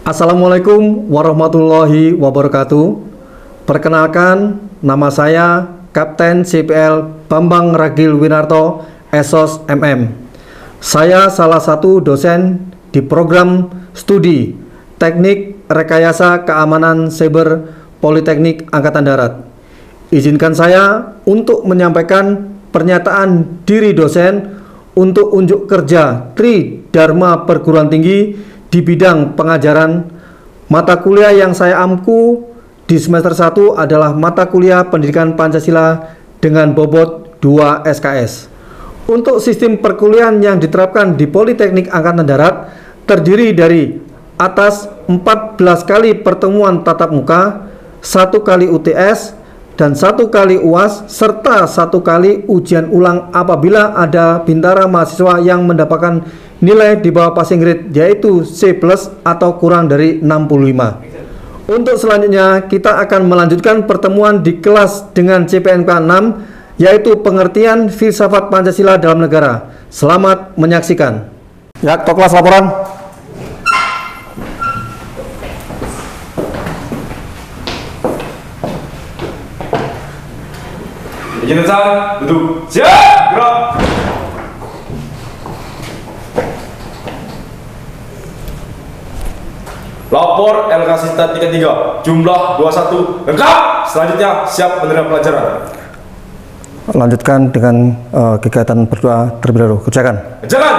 Assalamualaikum warahmatullahi wabarakatuh. Perkenalkan, nama saya Kapten CPL Bambang Ragil Winarto, Esos MM. Saya salah satu dosen di program studi Teknik Rekayasa Keamanan Siber Politeknik Angkatan Darat. Izinkan saya untuk menyampaikan pernyataan diri dosen untuk unjuk kerja Tri Dharma Perguruan Tinggi di bidang pengajaran. Mata kuliah yang saya ampu di semester 1 adalah mata kuliah Pendidikan Pancasila dengan bobot 2 SKS. Untuk sistem perkuliahan yang diterapkan di Politeknik Angkatan Darat terdiri dari atas 14 kali pertemuan tatap muka, 1 kali UTS, dan 1 kali UAS, serta 1 kali ujian ulang apabila ada bintara mahasiswa yang mendapatkan nilai di bawah passing grade, yaitu C+ atau kurang dari 65. Untuk selanjutnya kita akan melanjutkan pertemuan di kelas dengan CPNK 6, yaitu pengertian filsafat Pancasila dalam negara. Selamat menyaksikan. Ya, ketua kelas laporan. Izin duduk. Siap, gerak. Lapor LK Sista 33, jumlah 21, lengkap. Selanjutnya siap menerima pelajaran. Lanjutkan dengan kegiatan berdoa terlebih dahulu. Kerjakan. Kerjakan.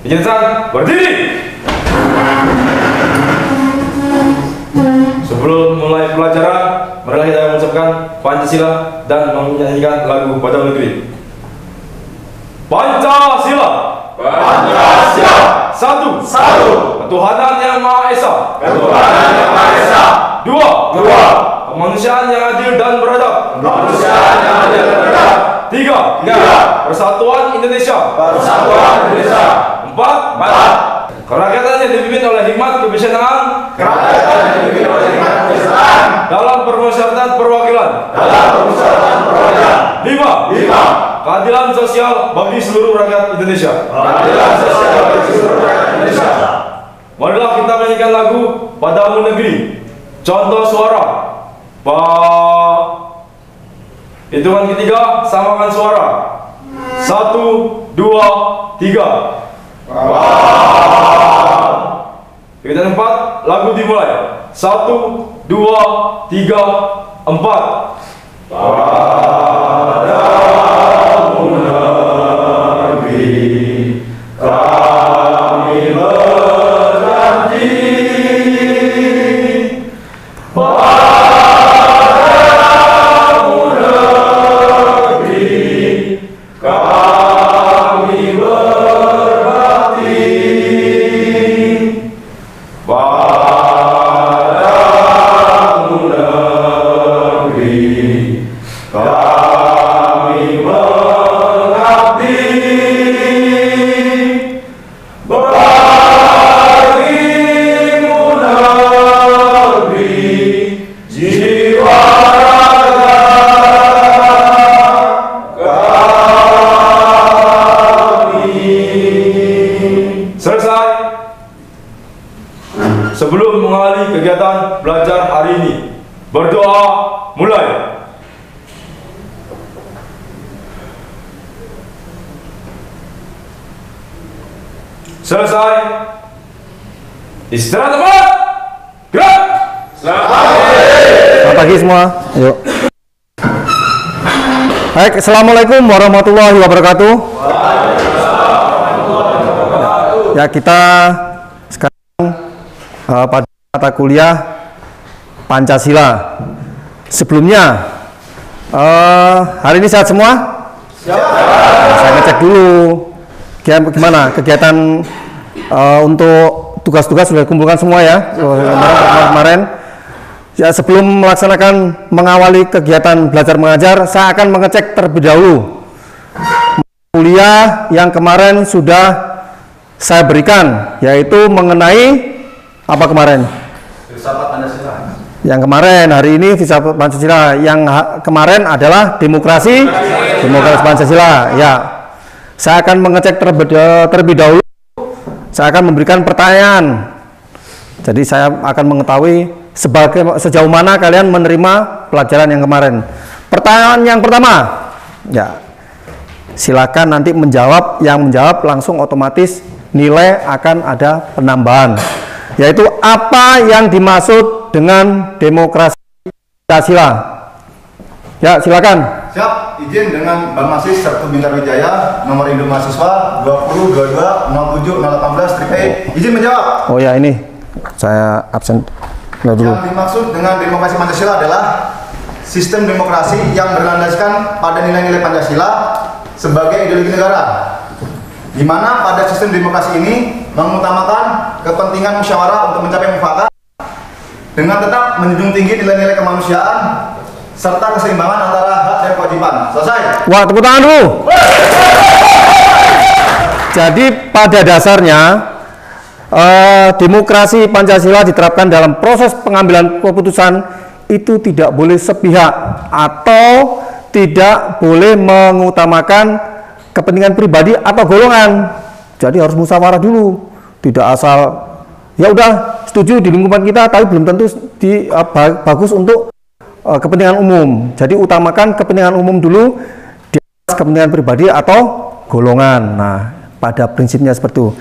Izin berdiri. Sebelum mulai pelajaran, marilah kita mengucapkan Pancasila dan menyanyikan lagu Pada Negeri. Pancasila. Pancasila. Satu. Ketuhanan yang Maha Esa. Dua. Kemanusiaan yang adil dan beradab. Tiga. Persatuan Indonesia. Empat. Kerakyatan yang dipimpin oleh hikmat kebijaksanaan. Dalam permusyawaratan perwakilan. Lima. Keadilan sosial bagi seluruh rakyat Indonesia. Marilah kita menyanyikan lagu Padamu Negeri. Contoh suara. Hitungan ketiga, samakan suara. 1, 2, 3. Kegiatan 4, lagu dimulai. 1, 2, 3, 4. Padamu negeri kami berjanji, padamu negeri kami berbakti, padamu negeri kami mengabdi, bagimu negeri jiwa raga kami. Selesai. Sebelum mengawali kegiatan belajar hari ini, berdoa mulai. Selesai. Istirahat tempat. Gerak. Selamat pagi semua. Yuk. Baik, assalamualaikum warahmatullahi wabarakatuh. Ya, kita sekarang pada mata kuliah Pancasila. Sebelumnya, hari ini sehat semua? Saya ngecek dulu. Gimana kegiatan untuk tugas-tugas sudah dikumpulkan semua ya kemarin. Ya, sebelum melaksanakan mengawali kegiatan belajar mengajar, saya akan mengecek terlebih dahulu kuliah yang kemarin sudah saya berikan, yaitu mengenai apa kemarin? Filsafat Pancasila. Yang kemarin, hari ini filsafat Pancasila. Yang kemarin adalah demokrasi Pancasila. Ya. Saya akan mengecek terlebih dahulu. Saya akan memberikan pertanyaan. Jadi saya akan mengetahui sejauh mana kalian menerima pelajaran yang kemarin. Pertanyaan yang pertama, ya silakan nanti menjawab. Yang menjawab langsung otomatis nilai akan ada penambahan. Yaitu apa yang dimaksud dengan demokrasi Pancasila? Ya, silakan. Siap, izin dengan Bang Masis Sabtu Bintang Wijaya, nomor induk mahasiswa 20220718-E. Izin menjawab. Oh ya, ini saya absen dulu. Yang dimaksud dengan demokrasi Pancasila adalah sistem demokrasi yang berlandaskan pada nilai-nilai Pancasila sebagai ideologi negara, di mana pada sistem demokrasi ini mengutamakan kepentingan musyawarah untuk mencapai mufakat dengan tetap menjunjung tinggi nilai-nilai kemanusiaan serta keseimbangan antara hak dan kewajiban. Selesai. Wah, tepuk tangan dulu. Jadi pada dasarnya demokrasi Pancasila diterapkan dalam proses pengambilan keputusan itu tidak boleh sepihak atau tidak boleh mengutamakan kepentingan pribadi atau golongan. Jadi harus musyawarah dulu, tidak asal ya udah setuju di lingkungan kita tapi belum tentu bagus untuk kepentingan umum. Jadi utamakan kepentingan umum dulu di atas kepentingan pribadi atau golongan. Nah, pada prinsipnya seperti itu.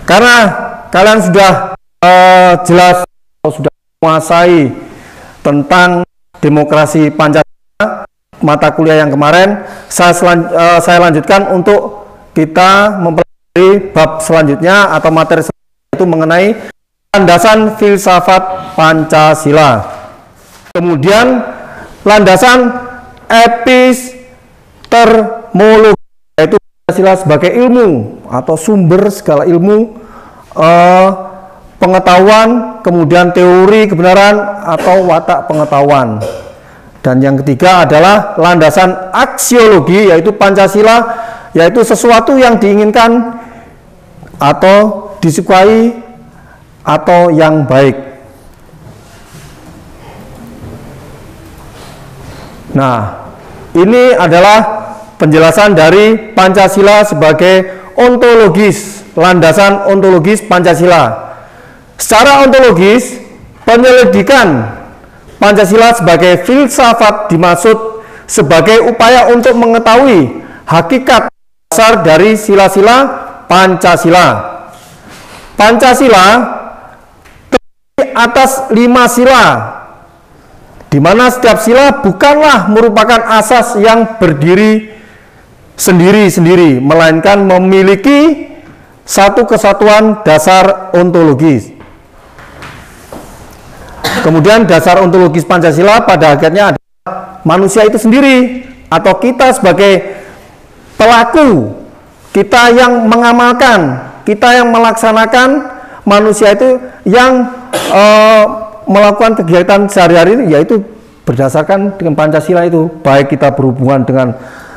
Karena kalian sudah jelas sudah menguasai tentang demokrasi Pancasila mata kuliah yang kemarin, saya lanjutkan untuk kita mempelajari bab selanjutnya atau materi selanjutnya, yaitu mengenai landasan filsafat Pancasila. Kemudian landasan epistemologi, yaitu Pancasila sebagai ilmu atau sumber segala ilmu, pengetahuan, kemudian teori kebenaran atau watak pengetahuan. Dan yang ketiga adalah landasan aksiologi, yaitu Pancasila, yaitu sesuatu yang diinginkan atau disukai atau yang baik. Nah, ini adalah penjelasan dari Pancasila sebagai ontologis, landasan ontologis Pancasila. Secara ontologis, penyelidikan Pancasila sebagai filsafat dimaksud sebagai upaya untuk mengetahui hakikat dasar dari sila-sila Pancasila. Pancasila terdiri atas 5 sila, di mana setiap sila bukanlah merupakan asas yang berdiri sendiri-sendiri, melainkan memiliki satu kesatuan dasar ontologis. Kemudian dasar ontologis Pancasila pada akhirnya adalah manusia itu sendiri atau kita sebagai pelaku, kita yang mengamalkan, kita yang melaksanakan, manusia itu yang melakukan kegiatan sehari-hari, yaitu berdasarkan dengan Pancasila itu. Baik kita berhubungan dengan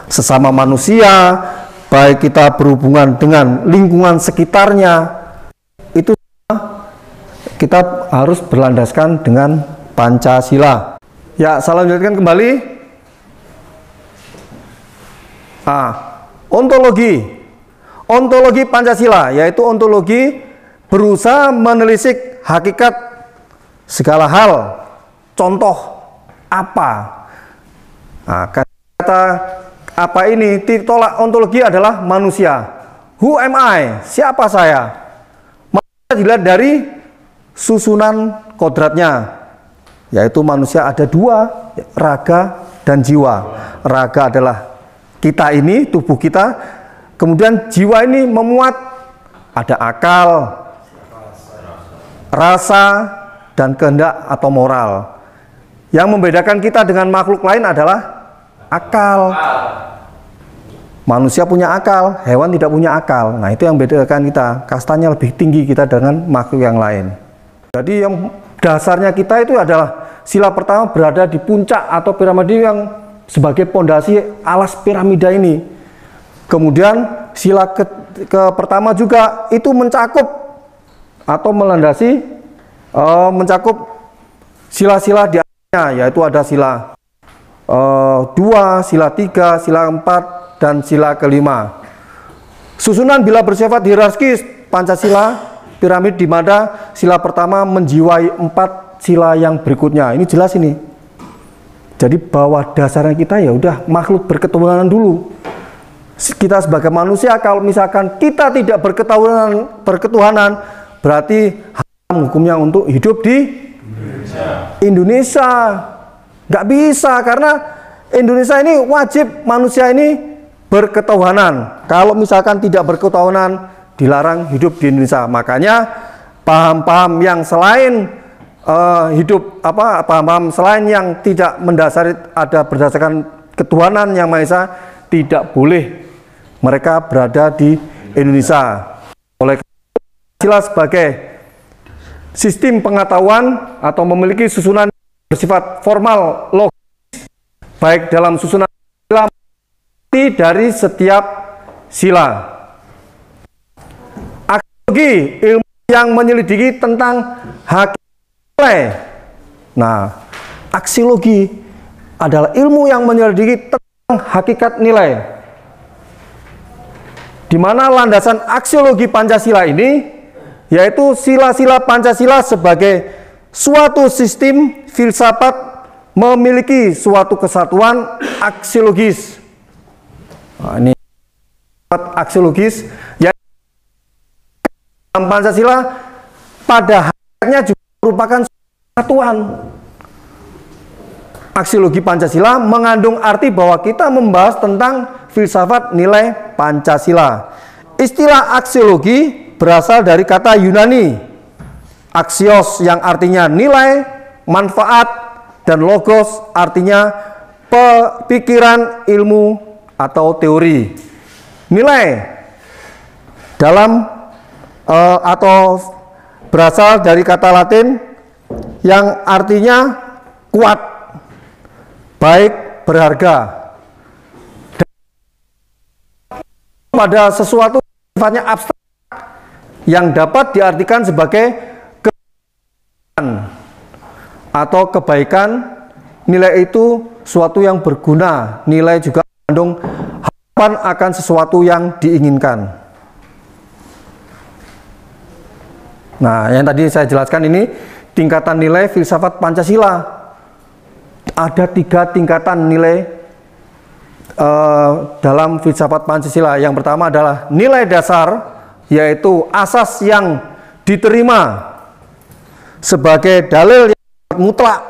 sesama manusia, baik kita berhubungan dengan lingkungan sekitarnya, itu kita harus berlandaskan dengan Pancasila. Ya, saya lanjutkan kembali. Ontologi Pancasila, yaitu ontologi berusaha menelisik hakikat segala hal. Contoh apa? Nah, kata apa ini ditolak ontologi adalah manusia. Who am I? Siapa saya? Manusia dilihat dari susunan kodratnya, yaitu manusia ada 2, raga dan jiwa. Raga adalah kita ini, tubuh kita. Kemudian jiwa ini memuat ada akal, rasa, dan kehendak atau moral. Yang membedakan kita dengan makhluk lain adalah akal. Manusia punya akal, hewan tidak punya akal. Nah, itu yang membedakan kita. Kastanya lebih tinggi kita dengan makhluk yang lain. Jadi yang dasarnya kita itu adalah sila pertama berada di puncak atau piramida yang sebagai pondasi alas piramida ini. Kemudian sila pertama juga itu mencakup atau melandasi mencakup sila-sila di atasnya, yaitu ada sila 2, sila 3, sila 4, dan sila kelima. Susunan bila bersifat hierarkis Pancasila piramid di mana sila pertama menjiwai 4 sila yang berikutnya. Ini jelas ini. Jadi bahwa dasarnya kita ya udah makhluk berketuhanan dulu. Kita sebagai manusia kalau misalkan kita tidak berketuhanan berarti haram hukumnya untuk hidup di Indonesia. Nggak bisa, karena Indonesia ini wajib manusia ini berketuhanan. Kalau misalkan tidak berketuhanan dilarang hidup di Indonesia. Makanya paham-paham yang selain paham-paham selain yang tidak mendasari ada berdasarkan ketuhanan yang Maha Esa tidak boleh mereka berada di Indonesia. Oleh Pancasila sebagai sistem pengetahuan atau memiliki susunan bersifat formal logis baik dalam susunan sila dari setiap sila. Aksiologi ilmu yang menyelidiki tentang hakikat nilai. Nah, aksiologi adalah ilmu yang menyelidiki tentang hakikat nilai. Di mana landasan aksiologi Pancasila ini yaitu sila-sila Pancasila sebagai suatu sistem filsafat memiliki suatu kesatuan aksiologis. Nah, ini aksiologis yang dalam Pancasila pada hakikatnya juga merupakan kesatuan. Aksiologi Pancasila mengandung arti bahwa kita membahas tentang filsafat nilai Pancasila. Istilah aksiologi berasal dari kata Yunani aksios yang artinya nilai, manfaat, dan logos artinya pikiran, ilmu, atau teori. Nilai dalam atau berasal dari kata Latin yang artinya kuat, baik, berharga. Pada sesuatu sifatnya abstrak yang dapat diartikan sebagai kebaikan atau kebaikan. Nilai itu suatu yang berguna. Nilai juga mengandung harapan akan sesuatu yang diinginkan. Nah, yang tadi saya jelaskan ini tingkatan nilai filsafat Pancasila. Ada 3 tingkatan nilai dalam filsafat Pancasila. Yang pertama adalah nilai dasar, yaitu asas yang diterima sebagai dalil yang mutlak,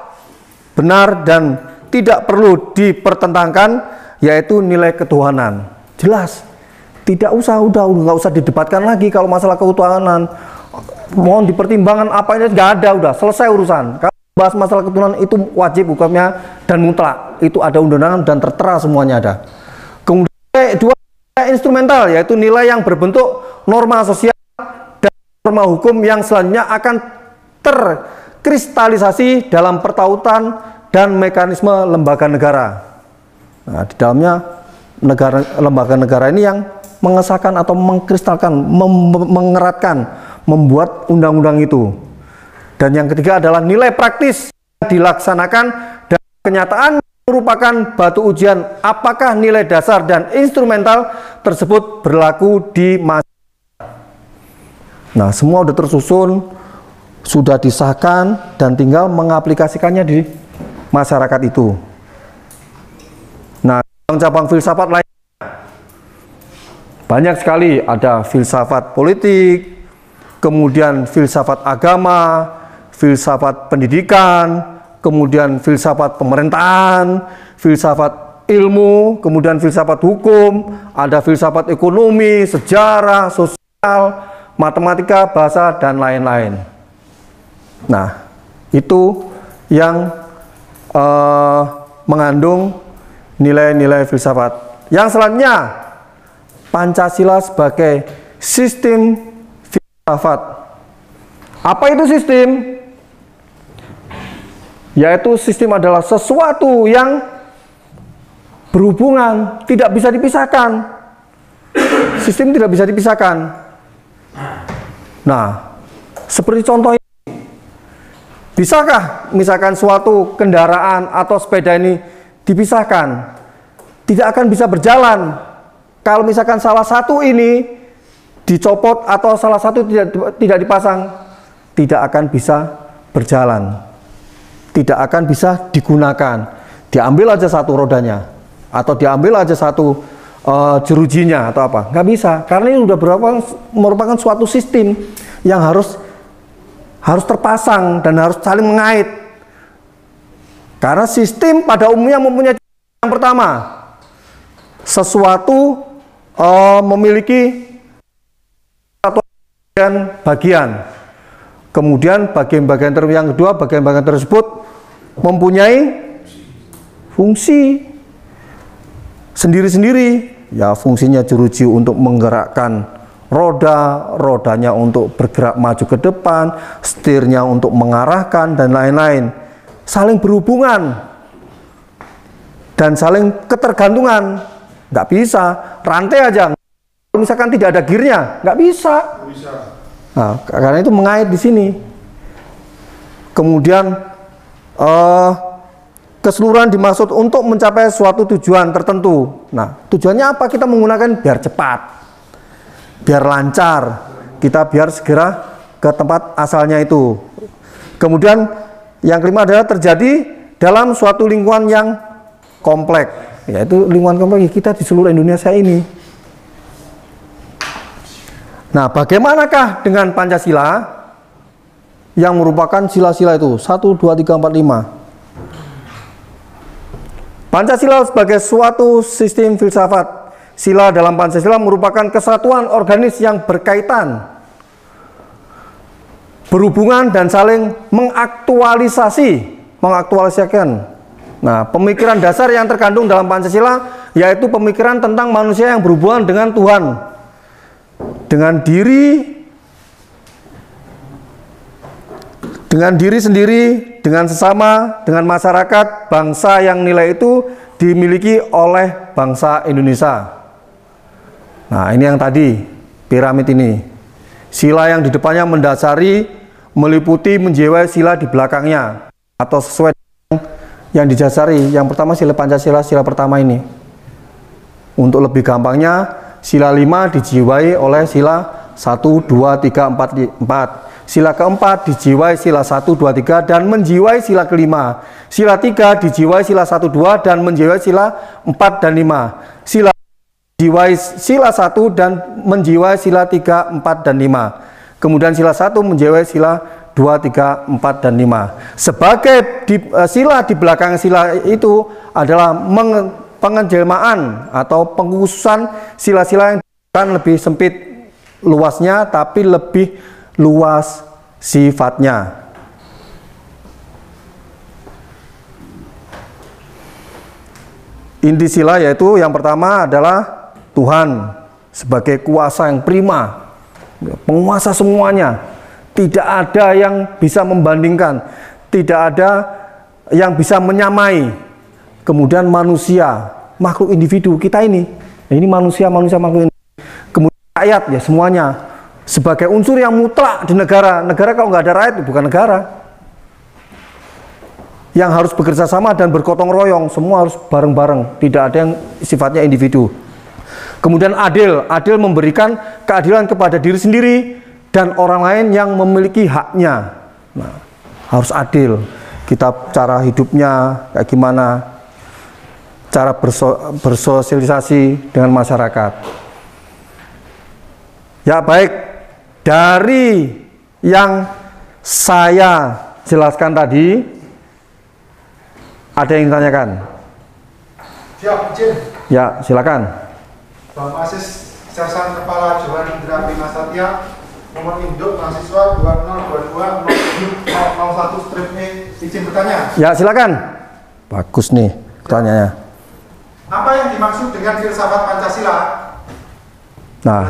benar, dan tidak perlu dipertentangkan, yaitu nilai ketuhanan. Jelas, tidak usah, udah nggak usah didebatkan lagi kalau masalah ketuhanan. Mohon dipertimbangkan apa ini, nggak ada, udah selesai urusan. Kalau bahas masalah ketuhanan itu wajib hukumnya dan mutlak, itu ada undangan dan tertera semuanya ada. Kemudian 2 instrumental, yaitu nilai yang berbentuk norma sosial dan norma hukum yang selanjutnya akan terkristalisasi dalam pertautan dan mekanisme lembaga negara. Nah, di dalamnya lembaga negara ini yang mengesahkan atau mengkristalkan, mengeratkan, membuat undang-undang itu. Dan yang ketiga adalah nilai praktis yang dilaksanakan dan kenyataan merupakan batu ujian apakah nilai dasar dan instrumental tersebut berlaku di masyarakat. Nah, semua sudah tersusun, sudah disahkan, dan tinggal mengaplikasikannya di masyarakat itu. Nah, cabang-cabang filsafat lain banyak sekali, ada filsafat politik, kemudian filsafat agama, filsafat pendidikan, kemudian filsafat pemerintahan, filsafat ilmu, kemudian filsafat hukum, ada filsafat ekonomi, sejarah, sosial, matematika, bahasa, dan lain-lain. Nah, itu yang mengandung nilai-nilai filsafat. Yang selanjutnya, Pancasila sebagai sistem filsafat. Apa itu sistem? Yaitu sistem adalah sesuatu yang berhubungan, tidak bisa dipisahkan. Sistem tidak bisa dipisahkan. Nah, seperti contoh ini, bisakah misalkan suatu kendaraan atau sepeda ini dipisahkan? Tidak akan bisa berjalan kalau misalkan salah satu ini dicopot atau salah satu tidak dipasang, tidak akan bisa berjalan, tidak akan bisa digunakan. Diambil aja satu rodanya atau diambil aja satu jerujinya atau apa, nggak bisa, karena ini udah merupakan suatu sistem yang harus terpasang dan harus saling mengait. Karena sistem pada umumnya mempunyai yang pertama, sesuatu memiliki satu bagian, kemudian bagian-bagian yang kedua, bagian-bagian tersebut mempunyai fungsi sendiri-sendiri. Ya, fungsinya jeruji untuk menggerakkan rodanya untuk bergerak maju ke depan, setirnya untuk mengarahkan, dan lain-lain. Saling berhubungan dan saling ketergantungan. Nggak bisa rantai aja, misalkan tidak ada gearnya, nggak bisa. Nah, karena itu mengait di sini. Kemudian keseluruhan dimaksud untuk mencapai suatu tujuan tertentu. Nah, tujuannya apa? Kita menggunakan biar cepat, biar lancar, kita biar segera ke tempat asalnya itu. Kemudian yang kelima adalah terjadi dalam suatu lingkungan yang kompleks, yaitu lingkungan kompleks kita di seluruh Indonesia ini. Nah, bagaimanakah dengan Pancasila yang merupakan sila-sila itu 1, 2, 3, 4, 5? Pancasila sebagai suatu sistem filsafat. Sila dalam Pancasila merupakan kesatuan organis yang berkaitan, berhubungan dan saling mengaktualisasikan. Nah, pemikiran dasar yang terkandung dalam Pancasila yaitu pemikiran tentang manusia yang berhubungan dengan Tuhan, dengan diri sendiri, dengan sesama, dengan masyarakat, bangsa, yang nilai itu dimiliki oleh bangsa Indonesia. Nah, ini yang tadi, piramid ini. Sila yang di depannya mendasari, meliputi, menjiwai sila di belakangnya, atau sesuai yang didasari. Yang pertama sila Pancasila, sila pertama ini. Untuk lebih gampangnya, sila 5 dijiwai oleh sila 1, 2, 3, 4. Sila keempat dijiwai sila 1, 2, 3 dan menjiwai sila kelima. Sila 3 dijiwai sila 1, 2 dan menjiwai sila 4 dan 5. Sila dijiwai sila 1 dan menjiwai sila 3, 4 dan 5. Kemudian sila 1 menjiwai sila 2, 3, 4 dan 5. Sebagai sila di belakang sila itu adalah pengejelmaan atau pengkhususan sila-sila yang lebih sempit luasnya tapi lebih luas sifatnya. Inti sila yaitu yang pertama adalah Tuhan sebagai kuasa yang prima, penguasa semuanya. Tidak ada yang bisa membandingkan, tidak ada yang bisa menyamai. Kemudian manusia, makhluk individu kita ini manusia makhluk individu. Kemudian rakyat, ya semuanya sebagai unsur yang mutlak di negara. Negara kalau nggak ada rakyat bukan negara. Yang harus bekerja sama dan bergotong royong, semua harus bareng-bareng, tidak ada yang sifatnya individu. Kemudian adil memberikan keadilan kepada diri sendiri dan orang lain yang memiliki haknya. Nah, harus adil. Kita cara hidupnya kayak gimana, cara bersosialisasi dengan masyarakat. Ya baik. Dari yang saya jelaskan tadi, ada yang ditanyakan? Siap, izin. Ya, silakan. Bapak Asis Sersan Kepala Johan Indra Prima Satya, nomor induk mahasiswa 2022-07-01-E, izin bertanya. Ya, silakan. Bagus nih pertanyaannya. Apa yang dimaksud dengan filsafat Pancasila? Nah,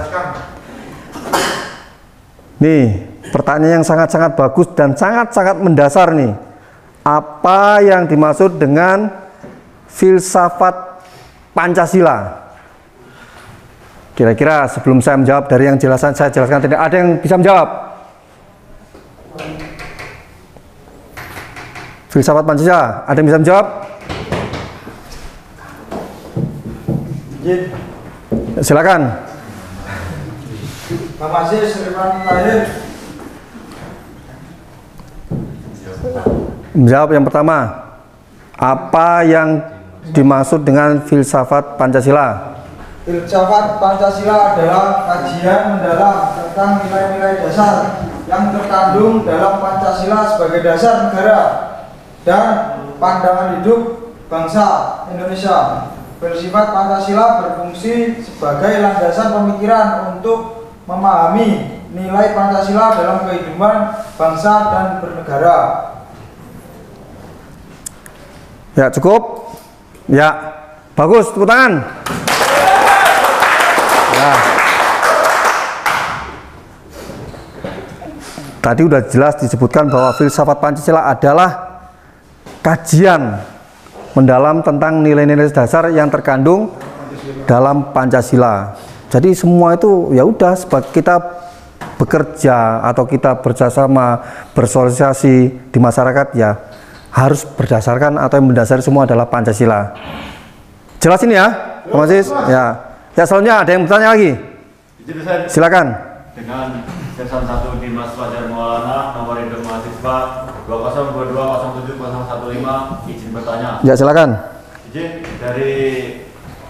nih, pertanyaan yang sangat-sangat bagus dan sangat-sangat mendasar nih. Apa yang dimaksud dengan filsafat Pancasila? Kira-kira sebelum saya menjawab dari yang saya jelaskan tadi, ada yang bisa menjawab? Filsafat Pancasila, ada yang bisa menjawab? Silakan. Masih Srifan Tahir. Menjawab yang pertama, apa yang dimaksud dengan filsafat Pancasila? Filsafat Pancasila adalah kajian mendalam tentang nilai-nilai dasar yang terkandung dalam Pancasila sebagai dasar negara dan pandangan hidup bangsa Indonesia. Filsafat Pancasila berfungsi sebagai landasan pemikiran untuk memahami nilai Pancasila dalam kehidupan bangsa dan bernegara. Ya, cukup. Ya, bagus, tepuk tangan. Ya. Tadi udah jelas disebutkan bahwa filsafat Pancasila adalah kajian mendalam tentang nilai-nilai dasar yang terkandung dalam Pancasila. Jadi semua itu ya udah, sebab kita bekerja atau kita bersama bersosialisasi di masyarakat ya harus berdasarkan atau yang mendasari semua adalah Pancasila. Jelas ini ya, Mas Sis? Ya. Ya, selanjutnya ada yang bertanya lagi? Silakan. Dengan Section 1 Dinas Pelajar Maulana nomor induk mahasiswa 2022070115 izin bertanya. Ya, silakan. Izin dari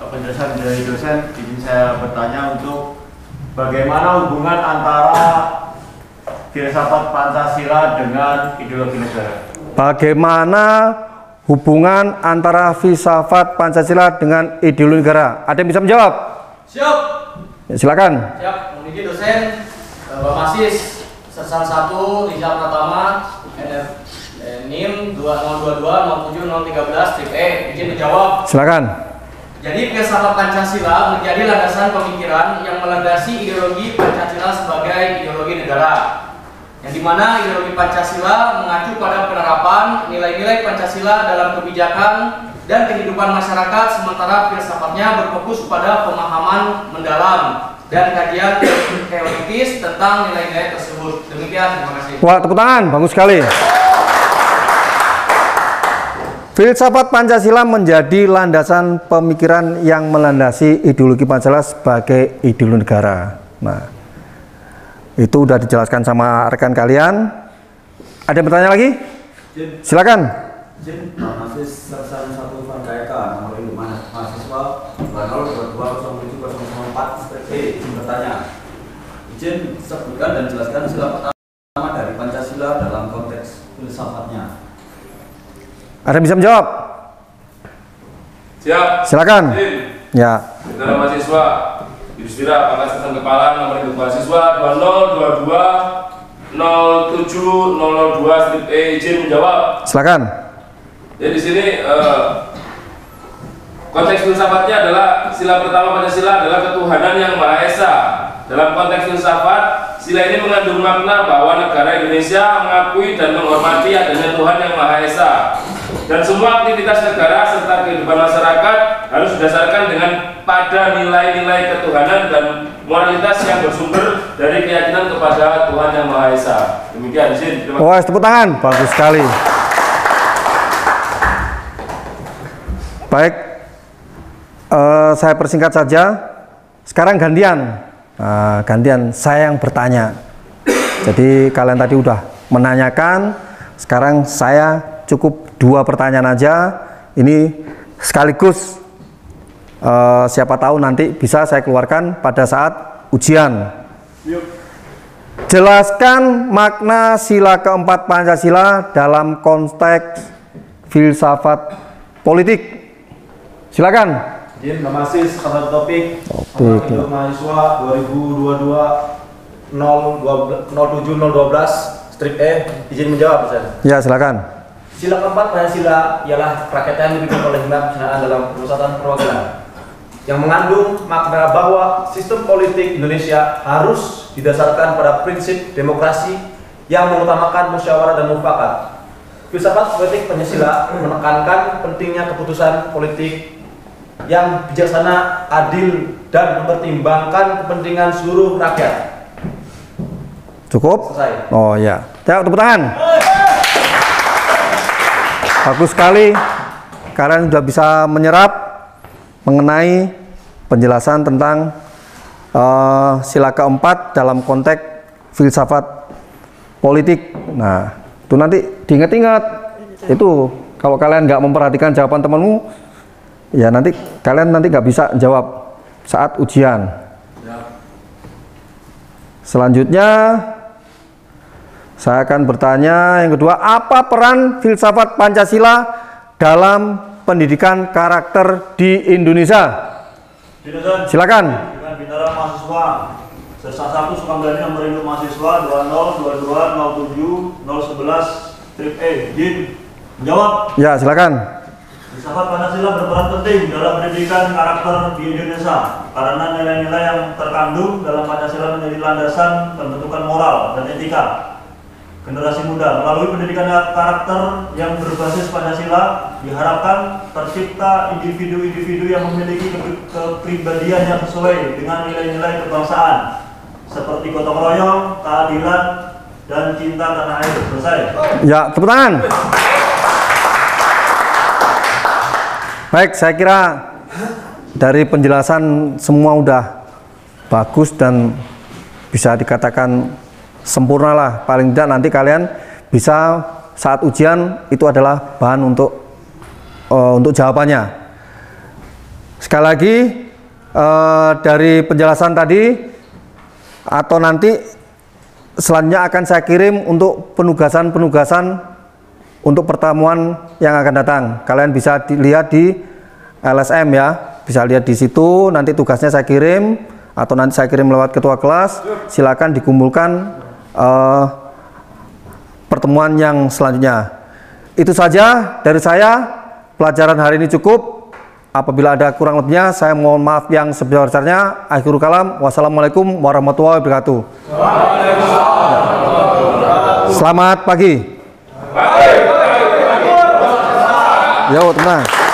penjelasan dari dosen, izin saya bertanya untuk bagaimana hubungan antara filsafat Pancasila dengan ideologi negara? Bagaimana hubungan antara filsafat Pancasila dengan ideologi negara? Ada yang bisa menjawab? Siap. Ya, silakan. Siap. Mohon izin dosen, Bapak Masis, Section 1 Rizal Pratama, NIM 2022-07013 strip E, izin menjawab. Silakan. Jadi filsafat Pancasila menjadi landasan pemikiran yang melandasi ideologi Pancasila sebagai ideologi negara, yang dimana ideologi Pancasila mengacu pada penerapan nilai-nilai Pancasila dalam kebijakan dan kehidupan masyarakat, sementara filsafatnya berfokus pada pemahaman mendalam dan kajian teoritis tentang nilai-nilai tersebut. Demikian, terima kasih. Wah, tepuk tangan, bagus sekali. Filsafat Pancasila menjadi landasan pemikiran yang melandasi ideologi Pancasila sebagai ideologi negara. Nah, itu udah dijelaskan sama rekan kalian. Ada yang bertanya lagi? Silakan. Izin, Masis Section 1 Vandayaka, nomor induk mahasiswa 20220704 strip E, izin bertanya. Izin sebutkan dan jelaskan sila pertama dari Pancasila dalam konteks filsafatnya. Ada yang bisa menjawab? Siap. Silakan. Izin. Ya. Saudara mahasiswa, Yudhistira, Pangkat Staf Kepala nomor induk mahasiswa 2022-0702 strip E, izin menjawab. Silakan. Jadi di sini konteks filsafatnya adalah sila pertama Pancasila adalah ketuhanan yang Maha Esa. Dalam konteks filsafat, sila ini mengandung makna bahwa negara Indonesia mengakui dan menghormati adanya Tuhan yang Maha Esa. Dan semua aktivitas negara serta kehidupan masyarakat harus didasarkan dengan pada nilai-nilai ketuhanan dan moralitas yang bersumber dari keyakinan kepada Tuhan yang Maha Esa. Demikian, izin. Wah, tepuk tangan, bagus sekali. Baik, saya persingkat saja. Sekarang gantian, gantian saya yang bertanya. Jadi kalian tadi udah menanyakan, sekarang saya cukup 2 pertanyaan aja. Ini sekaligus siapa tahu nanti bisa saya keluarkan pada saat ujian. Jelaskan makna sila keempat Pancasila dalam konteks filsafat politik. Silakan. Izin, Masis satu topik. Nomor induk mahasiswa 2022-07012 strip E, izin menjawab, Ustaz. Ya, silakan. Sila keempat Pancasila ialah praktek yang dipimpin oleh Himap Senaan dalam Pemusatan Perwakilan, yang mengandung makna bahwa sistem politik Indonesia harus didasarkan pada prinsip demokrasi yang mengutamakan musyawarah dan mufakat. Filsafat politik Pancasila menekankan pentingnya keputusan politik yang bijaksana, adil, dan mempertimbangkan kepentingan seluruh rakyat. Cukup? Selesai. Oh ya, tepuk tangan. Bagus sekali. Kalian sudah bisa menyerap mengenai penjelasan tentang sila keempat dalam konteks filsafat politik. Nah, itu nanti diingat-ingat. Itu kalau kalian nggak memperhatikan jawaban temanmu, ya nanti kalian nggak bisa jawab saat ujian. Selanjutnya saya akan bertanya yang kedua, apa peran filsafat Pancasila dalam pendidikan karakter di Indonesia? Silakan. Dengan bintara mahasiswa Sesar 1 Sukamdhani nomor induk mahasiswa 202207 strip E. Jin menjawab. Ya, silakan. Filsafat Pancasila berperan penting dalam pendidikan karakter di Indonesia karena nilai-nilai yang terkandung dalam Pancasila menjadi landasan pembentukan moral dan etika generasi muda. Melalui pendidikan karakter yang berbasis Pancasila diharapkan tercipta individu-individu yang memiliki kepribadian yang sesuai dengan nilai-nilai kebangsaan seperti gotong royong, keadilan, dan cinta tanah air. Selesai. Ya, tepuk tangan. Baik, saya kira dari penjelasan semua udah bagus dan bisa dikatakan sempurna lah. Paling tidak nanti kalian bisa saat ujian itu adalah bahan untuk jawabannya. Sekali lagi dari penjelasan tadi atau nanti selanjutnya akan saya kirim untuk penugasan-penugasan untuk pertemuan yang akan datang. Kalian bisa dilihat di LSM ya, bisa lihat di situ. Nanti tugasnya saya kirim atau nanti saya kirim lewat ketua kelas. Silakan dikumpulkan pertemuan yang selanjutnya. Itu saja dari saya. Pelajaran hari ini cukup. Apabila ada kurang lebihnya, saya mohon maaf yang sebesar-besarnya. Akhirul kalam. Wassalamualaikum warahmatullahi wabarakatuh. Selamat pagi. Yo, teman.